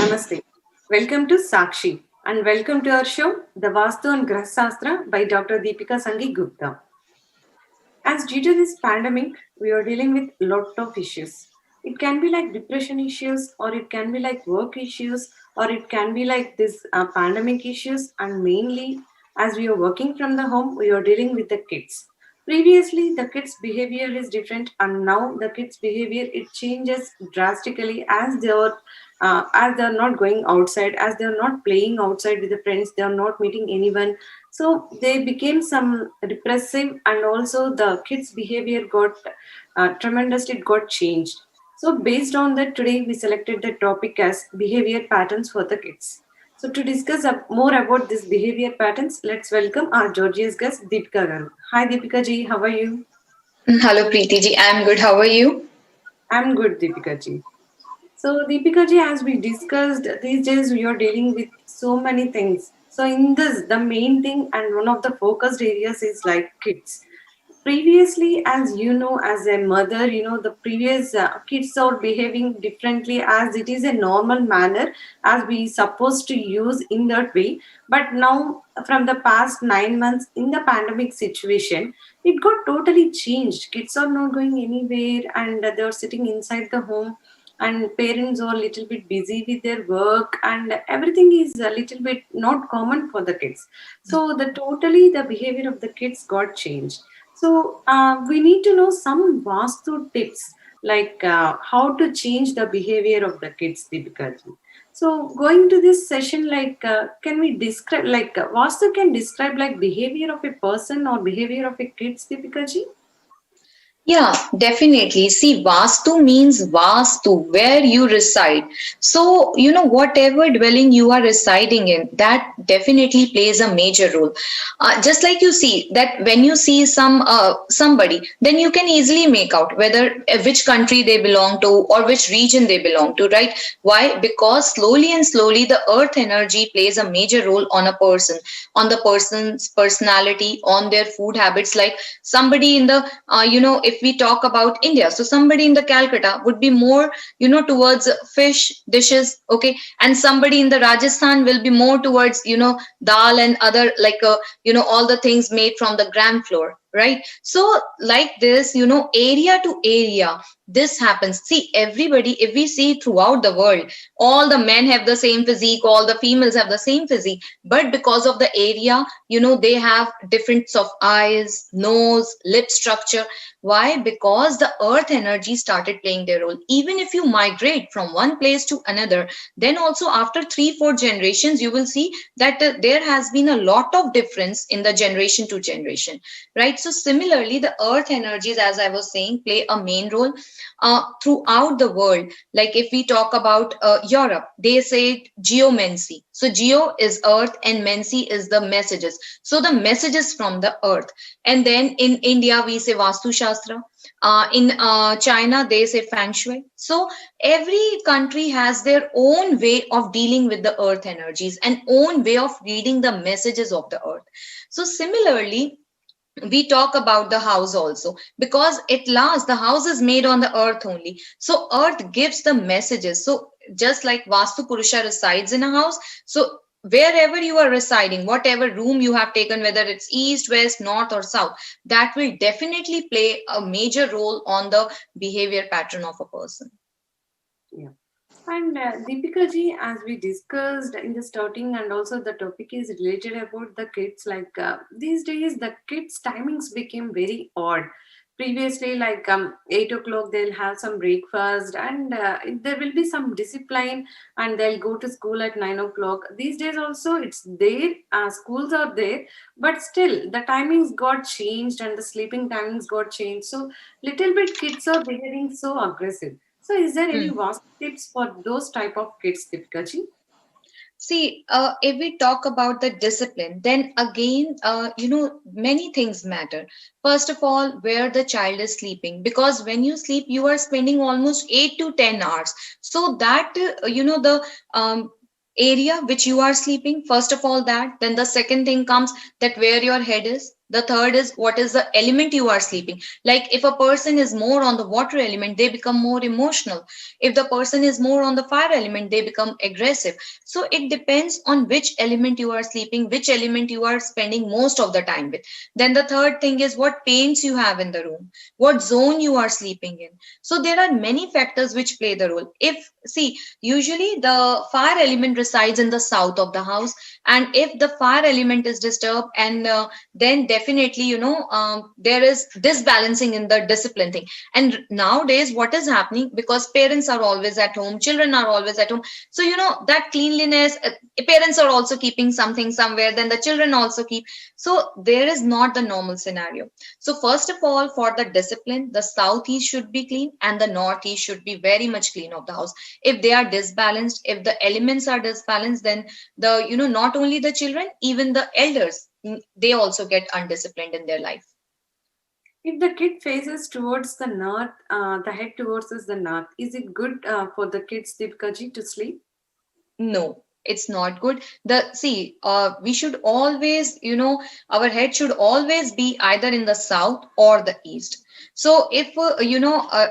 Namaste. Welcome to Sakshi and welcome to our show, The Vastu and Grah Sastra by Dr. Deepika Sangi Gupta. As due to this pandemic, we are dealing with lot of issues. It can be like depression issues, or it can be like work issues, or it can be like this pandemic issues. And mainly, as we are working from the home, we are dealing with the kids. Previously, the kids' behavior is different, and now the kids' behavior it changes drastically as they are not going outside, as they are not playing outside with the friends, they are not meeting anyone, so they became some repressive, and also the kids behavior got tremendous, it got changed. So based on that, today we selected the topic as behavior patterns for the kids. So to discuss more about this behavior patterns, let's welcome our Georgia's guest Deepika Garu. Hi Deepika ji, how are you? Hello, Preeti ji. I'm good. How are you? I'm good, Deepika ji. So, Deepika ji, as we discussed, these days we are dealing with so many things. So, in this, the main thing and one of the focused areas is like kids. Previously, as you know, as a mother, the previous kids are behaving differently as it is a normal manner as we supposed to use in that way. But now, from the past 9 months in the pandemic situation, it got totally changed. Kids are not going anywhere and they are sitting inside the home, and parents are a little bit busy with their work, and everything is a little bit not common for the kids. So the totally the behavior of the kids got changed. So we need to know some vastu tips, like how to change the behavior of the kids, Deepika ji. So going to this session, like can we describe, like vastu can describe like behavior of a person or behavior of a kids, Deepika ji? Yeah, definitely. See, Vastu means Vastu, where you reside. So, whatever dwelling you are residing in, that definitely plays a major role. Just like you see that when you see somebody, then you can easily make out whether which country they belong to or which region they belong to, right? Why? Because slowly and slowly the earth energy plays a major role on the person's personality, on their food habits. Like somebody in the if we talk about India, so somebody in the Calcutta would be more towards fish dishes, okay, and somebody in the Rajasthan will be more towards dal and other, like all the things made from the gram flour, right? So like this, area to area, this happens. See, everybody, if we see throughout the world, all the men have the same physique, all the females have the same physique, but because of the area, they have difference of eyes, nose, lip structure. Why? Because the earth energy started playing their role. Even if you migrate from one place to another, then also after 3 4 generations you will see that there has been a lot of difference in the generation to generation, right? So similarly, the earth energies, as I was saying, play a main role throughout the world. Like if we talk about Europe, they say geomancy. So geo is earth and mancy is the messages. So the messages from the earth. And then in India, we say Vastu Shastra. In China, they say Feng Shui. So every country has their own way of dealing with the earth energies and own way of reading the messages of the earth. So similarly, we talk about the house also, because at last the house is made on the earth only. So earth gives the messages. So just like Vastu Purusha resides in a house, so wherever you are residing, whatever room you have taken, whether it's east, west, north or south, that will definitely play a major role on the behavior pattern of a person. Yeah. And Deepika ji, as we discussed in the starting, and also the topic is related about the kids. Like these days, the kids' timings became very odd. Previously, like 8 o'clock, they'll have some breakfast, and there will be some discipline, and they'll go to school at 9 o'clock. These days, also, it's there. Schools are there, but still, the timings got changed, and the sleeping timings got changed. So, little bit kids are behaving so aggressive. So, is there any vast tips for those type of kids, Deepika? See, if we talk about the discipline, then again, many things matter. First of all, where the child is sleeping, because when you sleep, you are spending almost 8 to 10 hours. So that, the area which you are sleeping, first of all, that, then the second thing comes that where your head is. The third is what is the element you are sleeping. Like if a person is more on the water element, they become more emotional. If the person is more on the fire element, they become aggressive. So it depends on which element you are sleeping, which element you are spending most of the time with. Then the third thing is what paints you have in the room, what zone you are sleeping in. So there are many factors which play the role. If see, usually the fire element resides in the south of the house, and if the fire element is disturbed, and then definitely there is disbalancing in the discipline thing. And nowadays what is happening, because parents are always at home, children are always at home, so that cleanliness, parents are also keeping something somewhere, then the children also keep. So there is not the normal scenario. So first of all, for the discipline, the southeast should be clean and the northeast should be very much clean of the house. If they are disbalanced, if the elements are disbalanced, then the not only the children, even the elders, they also get undisciplined in their life. If the kid faces towards the north, the head towards is the north, is it good for the kids, Deepikaji, to sleep? No, it's not good. The see, we should always, our head should always be either in the south or the east. So if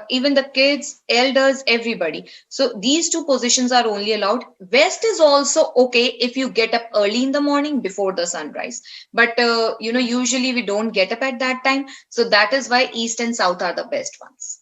even the kids, elders, everybody. So these two positions are only allowed. West is also okay if you get up early in the morning before the sunrise. But usually we don't get up at that time. So that is why east and south are the best ones.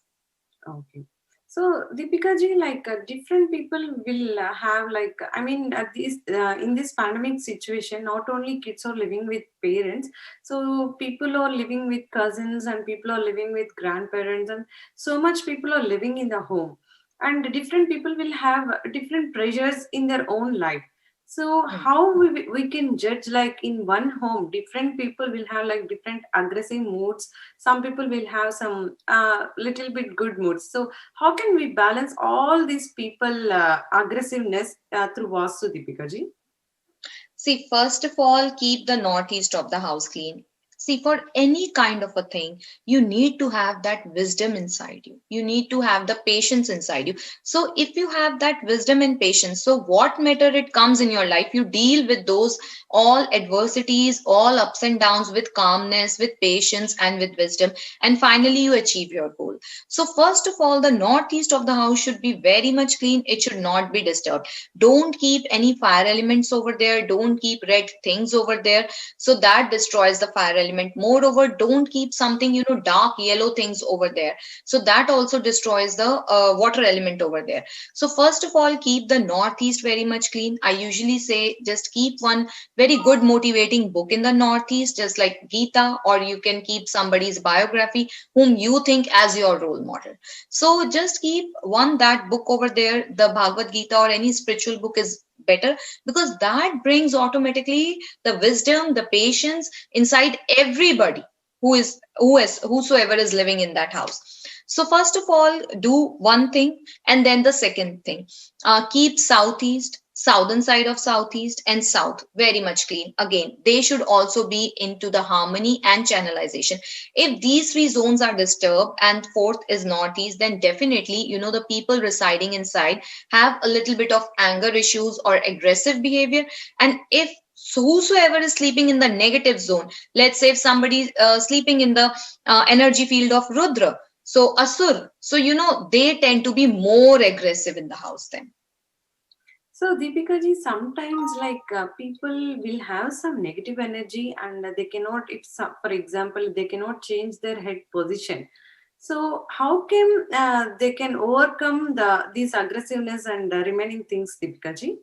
Okay. So, Deepika ji, like different people will have like, I mean, this in this pandemic situation, not only kids are living with parents, so people are living with cousins and people are living with grandparents, and so much people are living in the home, and different people will have different pressures in their own life. So Hmm. how we can judge, like in one home different people will have like different aggressive moods, some people will have some little bit good moods. So how can we balance all these people aggressiveness through Vastu, Deepika ji? See, first of all, keep the northeast of the house clean. See, for any kind of a thing, you need to have that wisdom inside you. You need to have the patience inside you. So, if you have that wisdom and patience, so what matter it comes in your life, you deal with those all adversities, all ups and downs with calmness, with patience, and with wisdom. And finally, you achieve your goal. So, first of all, the northeast of the house should be very much clean. It should not be disturbed. Don't keep any fire elements over there. Don't keep red things over there. So that destroys the fire element. Moreover, don't keep something, dark yellow things over there. So that also destroys the water element over there. So first of all, keep the northeast very much clean. I usually say just keep one very good motivating book in the northeast, just like Gita, or you can keep somebody's biography whom you think as your role model. So just keep one that book over there. The Bhagavad Gita or any spiritual book is better, because that brings automatically the wisdom, the patience inside everybody whosoever is living in that house. So first of all, do one thing, and then the second thing, keep southeast, southern side of southeast, and south very much clean. Again, they should also be into the harmony and channelization. If these three zones are disturbed and fourth is northeast, then definitely the people residing inside have a little bit of anger issues or aggressive behavior. And if whosoever is sleeping in the negative zone, let's say if somebody sleeping in the energy field of Rudra, so Asur, so they tend to be more aggressive in the house then. So Deepika ji, sometimes like people will have some negative energy and they cannot, if some, for example, they cannot change their head position. So how can they can overcome this aggressiveness and remaining things, Deepika ji?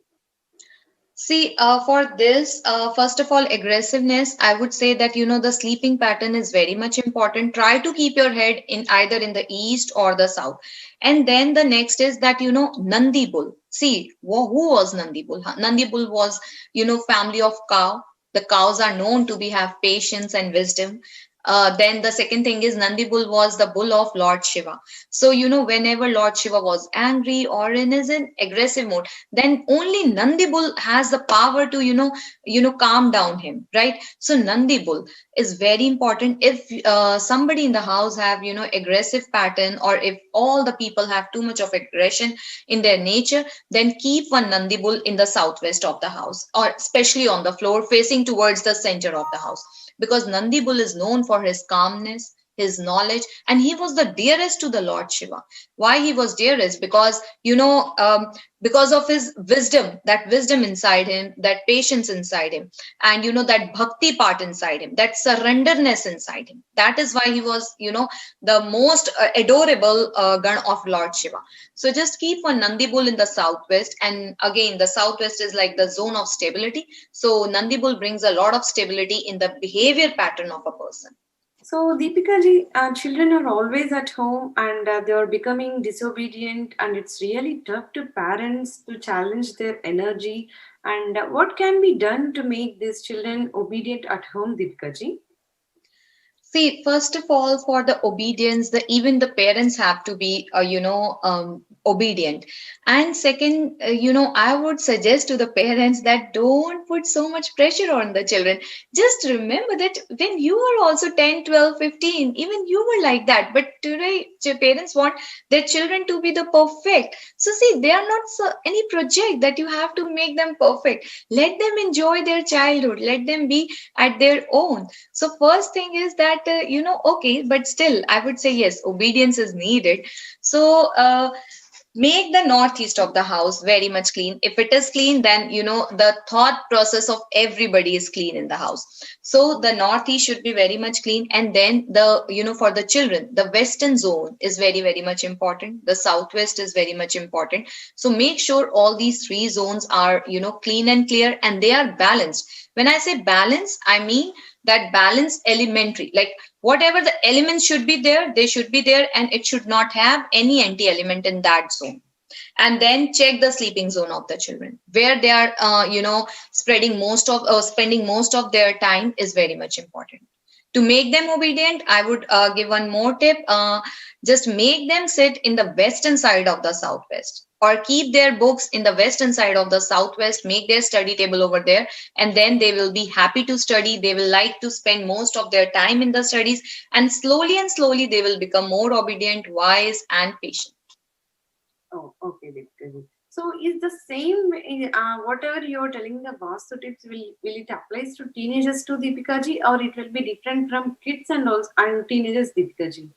See, for this, first of all, aggressiveness, I would say that, the sleeping pattern is very much important. Try to keep your head in either in the east or the south. And then the next is that, Nandi bull. See, who was Nandi bull? Nandi bull was, family of cow. The cows are known to be have patience and wisdom. Then the second thing is Nandi bull was the bull of Lord Shiva. So, whenever Lord Shiva was angry or in his aggressive mode, then only Nandi bull has the power to calm down him, right? So Nandi bull is very important. If somebody in the house have aggressive pattern, or if all the people have too much of aggression in their nature, then keep one Nandi bull in the southwest of the house, or especially on the floor facing towards the center of the house. because Nandi Bull is known for his calmness, his knowledge, and he was the dearest to the Lord Shiva. Why he was dearest? Because because of his wisdom, that wisdom inside him, that patience inside him, and that bhakti part inside him, that surrenderness inside him. That is why he was the most adorable gun of Lord Shiva. So just keep one Nandi Bull in the southwest, and again the southwest is like the zone of stability. So Nandi Bull brings a lot of stability in the behavior pattern of a person. So, Deepika ji, children are always at home and they are becoming disobedient, and it's really tough to parents to challenge their energy. And what can be done to make these children obedient at home, Deepika ji? See, first of all, for the obedience, even the parents have to be, obedient. And second, I would suggest to the parents that don't put so much pressure on the children. Just remember that when you were also 10, 12, 15, even you were like that. But today, parents want their children to be the perfect. So see, they are not any project that you have to make them perfect. Let them enjoy their childhood. Let them be at their own. So first thing is that okay, but still I would say yes, obedience is needed. So make the northeast of the house very much clean. If it is clean, then the thought process of everybody is clean in the house. So the northeast should be very much clean, and then the for the children, the western zone is very very much important. The southwest is very much important. So make sure all these three zones are clean and clear, and they are balanced. When I say balance, I mean that balance elementary, like whatever the elements should be there, they should be there, and it should not have any anti element in that zone. And then check the sleeping zone of the children, where they are spreading most of spending most of their time is very much important. To make them obedient, I would give one more tip. Just make them sit in the western side of the southwest, or keep their books in the western side of the southwest, make their study table over there, and then they will be happy to study. They will like to spend most of their time in the studies, and slowly they will become more obedient, wise, and patient. Oh, okay, Deepika ji. So, is the same whatever you are telling the Vastu tips, will it applies to teenagers to Deepika ji, or it will be different from kids and also and teenagers, Deepika ji?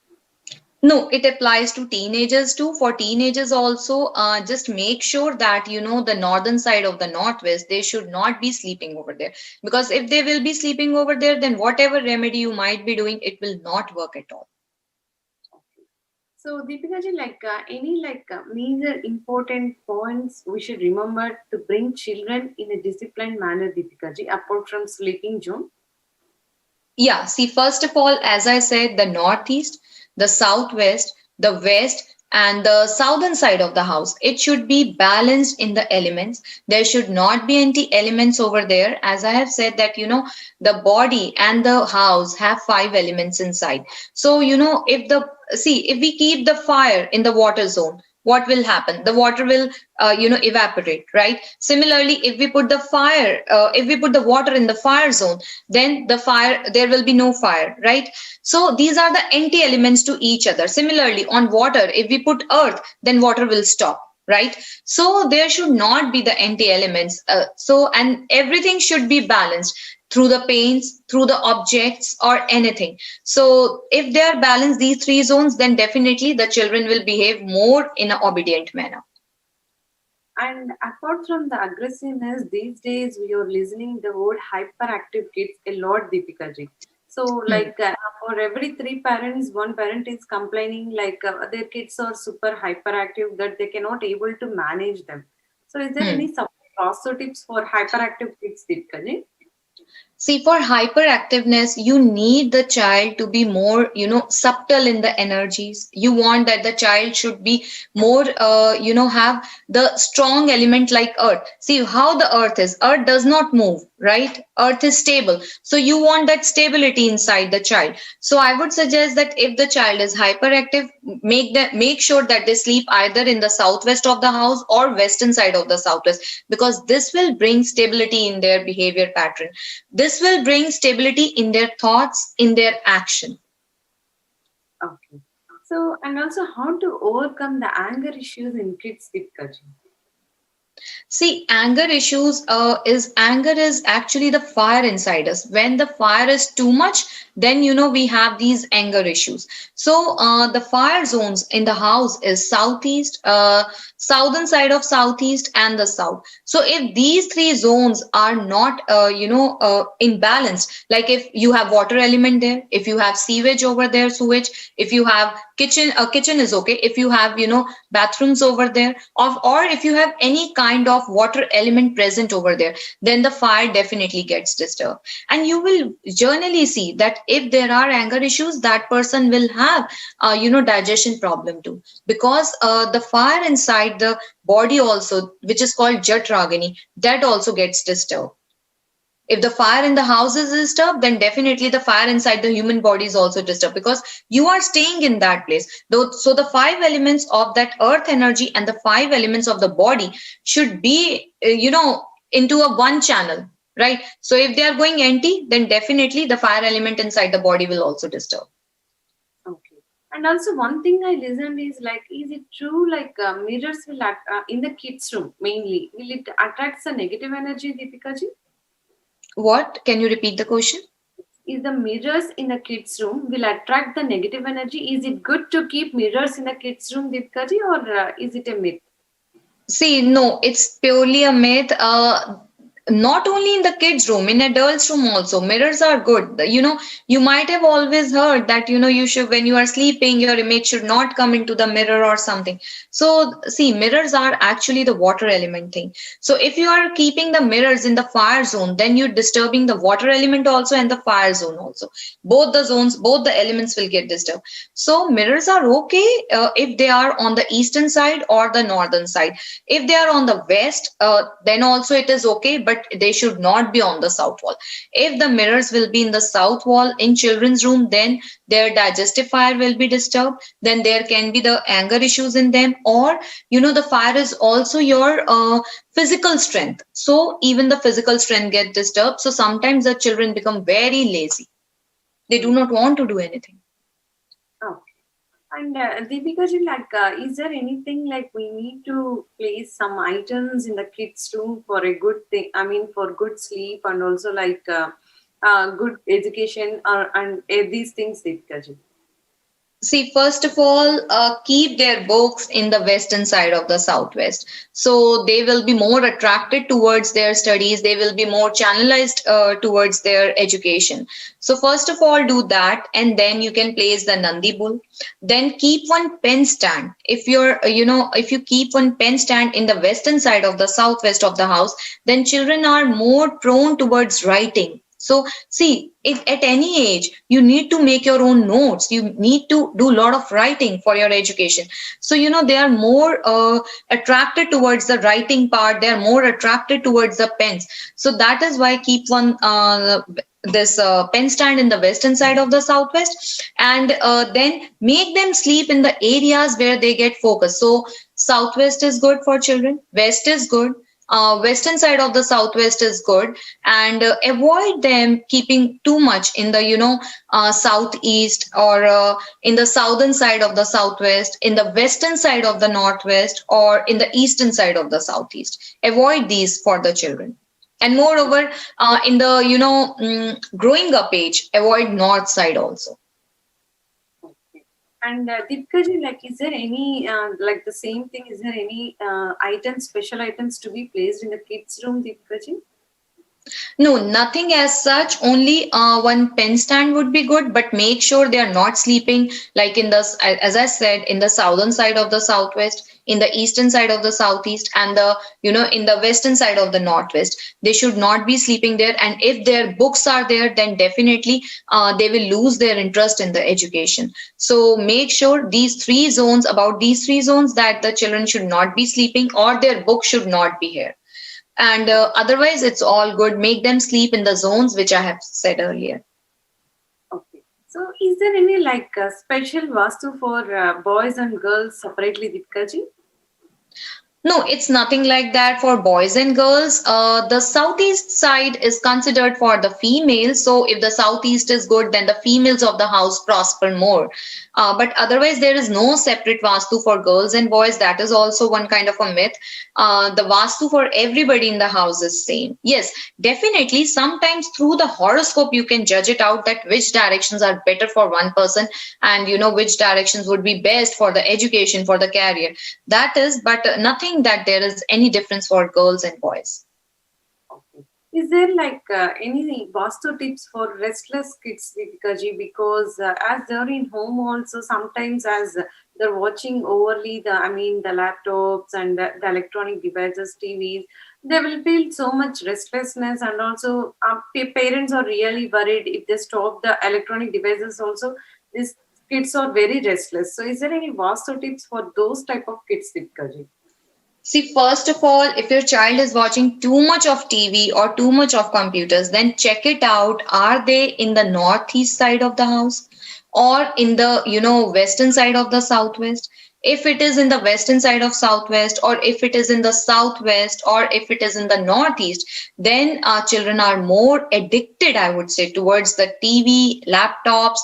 No, it applies to teenagers too. For teenagers also, just make sure that the northern side of the northwest, they should not be sleeping over there, because if they will be sleeping over there, then whatever remedy you might be doing, it will not work at all. Okay. So, Deepika ji, like any major important points we should remember to bring children in a disciplined manner, Deepika ji, apart from sleeping zone. Yeah, see, first of all, as I said, the northeast, the southwest, the west, and the southern side of the house, it should be balanced in the elements. There should not be any elements over there. As I have said, that the body and the house have five elements inside. So if if we keep the fire in the water zone, what will happen? The water will evaporate, right? Similarly, if we put the fire if we put the water in the fire zone, then there will be no fire, right? So these are the anti elements to each other. Similarly, on water, if we put earth, then water will stop, right? So there should not be the anti elements. And everything should be balanced through the paints, through the objects, or anything. So if they are balanced, these three zones, then definitely the children will behave more in an obedient manner. And apart from the aggressiveness, these days we are listening the word hyperactive kids a lot, Deepika ji. So, Hmm. for every three parents, one parent is complaining their kids are super hyperactive that they cannot able to manage them. So, is there Hmm. any also tips for hyperactive kids, Deepika ji? See, for hyperactiveness, you need the child to be more, subtle in the energies. You want that the child should be more, have the strong element like earth. See how the earth is. Earth does not move, right? Earth is stable. So you want that stability inside the child. So I would suggest that if the child is hyperactive, make sure that they sleep either in the southwest of the house or western side of the southwest, because this will bring stability in their behavior pattern. This will bring stability in their thoughts, in their action. Okay. So, and also how to overcome the anger issues in kids, Deepika ji? See, anger issues is anger is actually the fire inside us. When the fire is too much, then we have these anger issues. So the fire zones in the house is southeast, southern side of southeast, and the south. So if these three zones are not imbalanced, like if you have water element there, if you have sewage over there, sewage, if you have kitchen, kitchen is okay. If you have bathrooms over there, or if you have any kind of water element present over there, then the fire definitely gets disturbed. And you will generally see that if there are anger issues, that person will have digestion problem too, because the fire inside the body also, which is called jat ragini, that also gets disturbed. If the fire in the house is disturbed, then definitely the fire inside the human body is also disturbed, because you are staying in that place. So the five elements of that earth energy and the five elements of the body should be, into a one channel, right? So if they are going empty, then definitely the fire element inside the body will also disturb. Okay. And also one thing I listened is like, is it true like mirrors will in the kids room mainly, will it attracts the negative energy, Deepika ji? What? Can you repeat the question? Is the mirrors in the kids room will attract the negative energy? Is it good to keep mirrors in the kids room, Deepika ji, or is it a myth? See, no, it's purely a myth. Not only in the kids' room, in adults' room also, mirrors are good. You might have always heard that, you should, when you are sleeping, your image should not come into the mirror or something. So, see, mirrors are actually the water element thing. So, if you are keeping the mirrors in the fire zone, then you're disturbing the water element also and the fire zone also. Both the zones, both the elements will get disturbed. So, mirrors are okay if they are on the eastern side or the northern side. If they are on the west, then also it is okay, but they should not be on the south wall. If the mirrors will be in the south wall in children's room, then their digestive fire will be disturbed. Then there can be the anger issues in them, or the fire is also your physical strength. So even the physical strength get disturbed. So sometimes the children become very lazy. They do not want to do anything. Okay. And Deepika ji, like, is there anything like we need to place some items in the kids' room for a good thing? I mean, for good sleep and also like good education and these things, Deepika ji. See, first of all, keep their books in the western side of the southwest. So they will be more attracted towards their studies. They will be more channelized towards their education. So first of all, do that, and then you can place the Nandi bull. Then keep one pen stand. If if you keep one pen stand in the western side of the southwest of the house, then children are more prone towards writing. So see, at any age, you need to make your own notes. You need to do a lot of writing for your education. So, they are more attracted towards the writing part. They are more attracted towards the pens. So that is why keep one this pen stand in the western side of the southwest, and then make them sleep in the areas where they get focused. So southwest is good for children, west is good, western side of the southwest is good, and avoid them keeping too much in the southeast, or in the southern side of the southwest, in the western side of the northwest, or in the eastern side of the southeast. Avoid these for the children. And moreover, in the growing up age, avoid north side also. Okay. And Deepika ji, like, is there any like the same thing? Is there any items, special items to be placed in the kids' room, Deepika ji? No, nothing as such. Only one pen stand would be good, but make sure they are not sleeping like as I said, in the southern side of the southwest, in the eastern side of the southeast, and in the western side of the northwest. They should not be sleeping there. And if their books are there, then definitely they will lose their interest in the education. So make sure about these three zones, that the children should not be sleeping, or their book should not be here. And otherwise, it's all good. Make them sleep in the zones which I have said earlier. Okay. So, is there any like special vastu for boys and girls separately, Deepika ji? No, it's nothing like that for boys and girls. The southeast side is considered for the females. So if the southeast is good, then the females of the house prosper more. But otherwise, there is no separate vastu for girls and boys. That is also one kind of a myth. The vastu for everybody in the house is same. Yes, definitely. Sometimes through the horoscope, you can judge it out that which directions are better for one person, and which directions would be best for the education, for the career. That is, but nothing that there is any difference for girls and boys. Okay. Is there like any Vastu tips for restless kids, Deepika ji? Because as they're in home also, sometimes as they're watching overly the laptops and the electronic devices, TVs, they will feel so much restlessness, and also parents are really worried if they stop the electronic devices. Also, these kids are very restless. So, is there any Vastu tips for those type of kids, Deepika ji? See, first of all, if your child is watching too much of TV or too much of computers, then check it out. Are they in the northeast side of the house or in the, western side of the southwest? If it is in the western side of southwest, or if it is in the southwest, or if it is in the northeast, then our children are more addicted, I would say, towards the TV, laptops,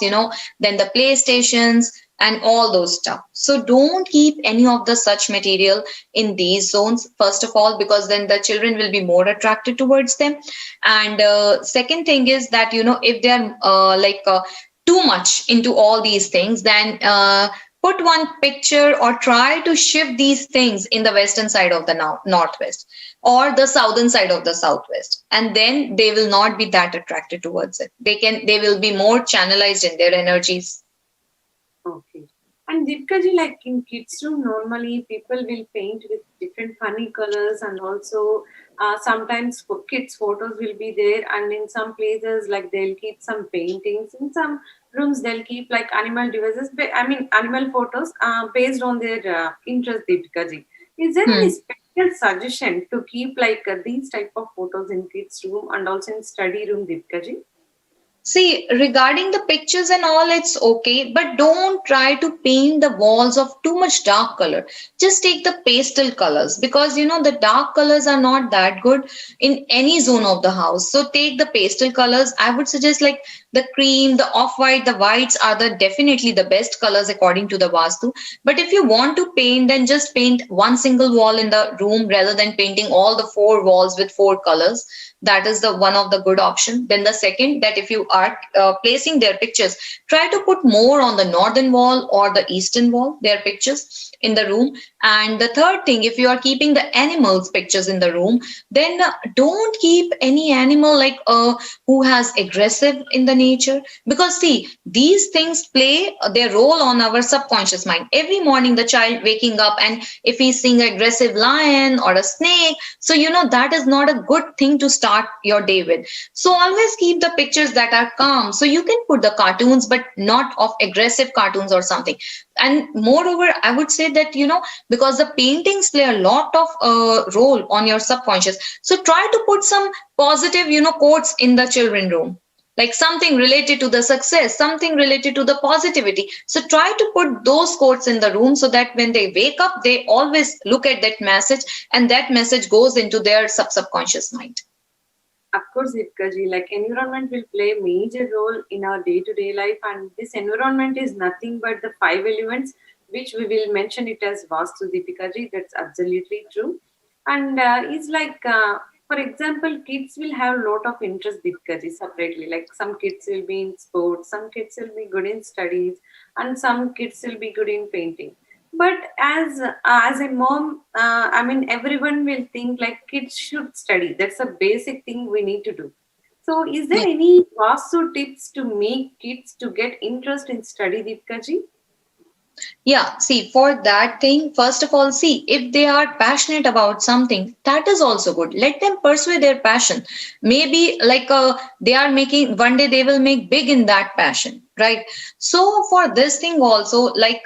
than the PlayStations and all those stuff. So don't keep any of the such material in these zones, first of all, because then the children will be more attracted towards them. And second thing is that, if they're too much into all these things, then put one picture or try to shift these things in the western side of the northwest or the southern side of the southwest, and then they will not be that attracted towards it. They will be more channelized in their energies. Okay. And Deepkaji, like in kids' room, normally people will paint with different funny colors, and also sometimes for kids' photos will be there. And in some places, like they'll keep some paintings. In some rooms, they'll keep like animal devices. Animal photos based on their interest. Deepkaji, is there any Hmm. special suggestion to keep like these type of photos in kids' room and also in study room, Deepkaji? See, regarding the pictures and all, it's okay, but don't try to paint the walls of too much dark color. Just take the pastel colors, because the dark colors are not that good in any zone of the house. So take the pastel colors. I would suggest like the cream, the off-white, the whites are the definitely the best colors according to the Vastu. But if you want to paint, then just paint one single wall in the room rather than painting all the four walls with four colors. That is the one of the good option. Then the second, that if you are placing their pictures, try to put more on the northern wall or the eastern wall, their pictures in the room. And the third thing, if you are keeping the animals pictures in the room, then don't keep any animal like who has aggressive in the nature, because see, these things play their role on our subconscious mind. Every morning the child waking up, and if he's seeing aggressive lion or a snake, so that is not a good thing to start your day with. So always keep the pictures that are calm. So you can put the cartoons, but not of aggressive cartoons or something. And moreover, I would say that because the paintings play a lot of role on your subconscious, so try to put some positive quotes in the children room, like something related to the success, something related to the positivity. So try to put those quotes in the room, so that when they wake up, they always look at that message, and that message goes into their subconscious mind. Of course, Deepkaji, like environment will play a major role in our day-to-day life, and this environment is nothing but the five elements, which we will mention it as Vastu, Deepikaji. That's absolutely true. And it's like, for example, kids will have a lot of interest, Deepkaji, separately. Like some kids will be in sports, some kids will be good in studies, and some kids will be good in painting. But as a mom, everyone will think like kids should study. That's a basic thing we need to do. So, is there any Vasu tips to make kids to get interest in study, Deepkaji? Yeah, see, for that thing, first of all, see, if they are passionate about something, that is also good. Let them pursue their passion. Maybe like they are making, one day they will make big in that passion, right? So for this thing also, like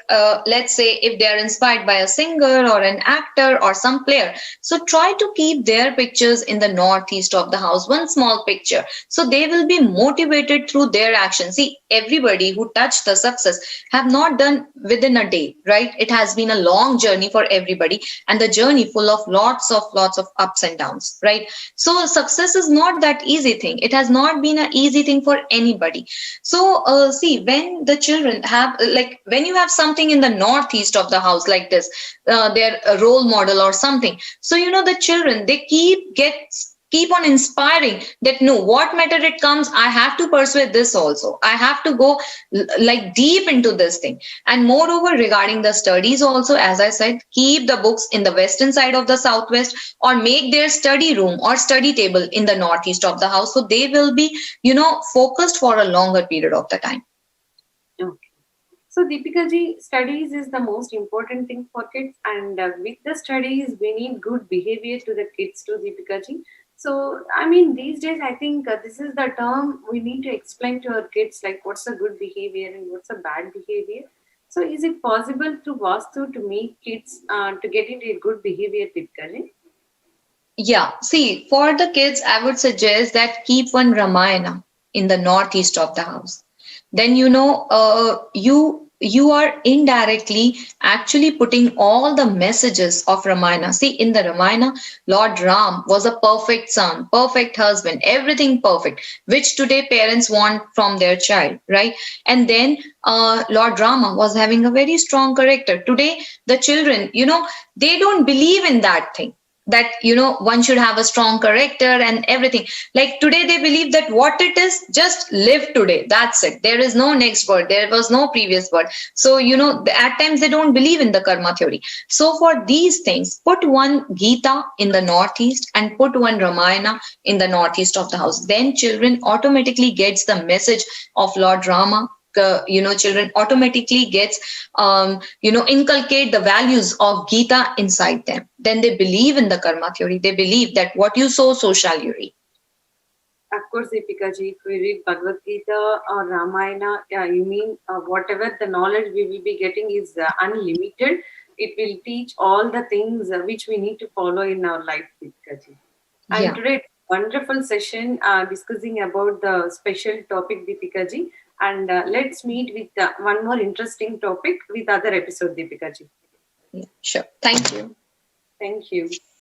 let's say if they are inspired by a singer or an actor or some player, so try to keep their pictures in the northeast of the house, one small picture, so they will be motivated through their actions. See, everybody who touched the success have not done within a day, right? It has been a long journey for everybody, and the journey full of lots of ups and downs, right? So success is not that easy thing. It has not been an easy thing for anybody. So, see, when the children have, like, when you have something in the northeast of the house like this, their role model or something. So, the children, they keep on inspiring that no, what matter it comes, I have to pursue this also. I have to go like deep into this thing. And moreover, regarding the studies also, as I said, keep the books in the western side of the southwest, or make their study room or study table in the northeast of the house, so they will be focused for a longer period of the time. Okay. So, Deepika ji, studies is the most important thing for kids, and with the studies, we need good behavior to the kids too, Deepika ji. So, I mean, these days, I think this is the term we need to explain to our kids, like what's a good behavior and what's a bad behavior. So, is it possible to Vastu to make kids to get into a good behavior, Deepika ji? Yeah, see, for the kids, I would suggest that keep one Ramayana in the northeast of the house. Then you are indirectly actually putting all the messages of Ramayana. See, in the Ramayana, Lord Ram was a perfect son, perfect husband, everything perfect, which today parents want from their child, right? And then Lord Rama was having a very strong character. Today, the children, they don't believe in that thing, that one should have a strong character and everything. Like today they believe that what it is, just live today, that's it, there is no next birth, there was no previous birth. So at times they don't believe in the karma theory. So for these things, put one Gita in the northeast and put one Ramayana in the northeast of the house, then children automatically gets the message of Lord Rama. Children automatically gets inculcate the values of Gita inside them. Then they believe in the karma theory, they believe that what you sow, so shall you reap. Of course, Deepika ji, if we read Bhagavad Gita or Ramayana, you mean whatever the knowledge we will be getting is unlimited. It will teach all the things which we need to follow in our life, Deepika ji. And Yeah, today, wonderful session discussing about the special topic, Deepika ji. And let's meet with one more interesting topic with other episode, Deepika ji. yeah, sure, thank you. Thank you.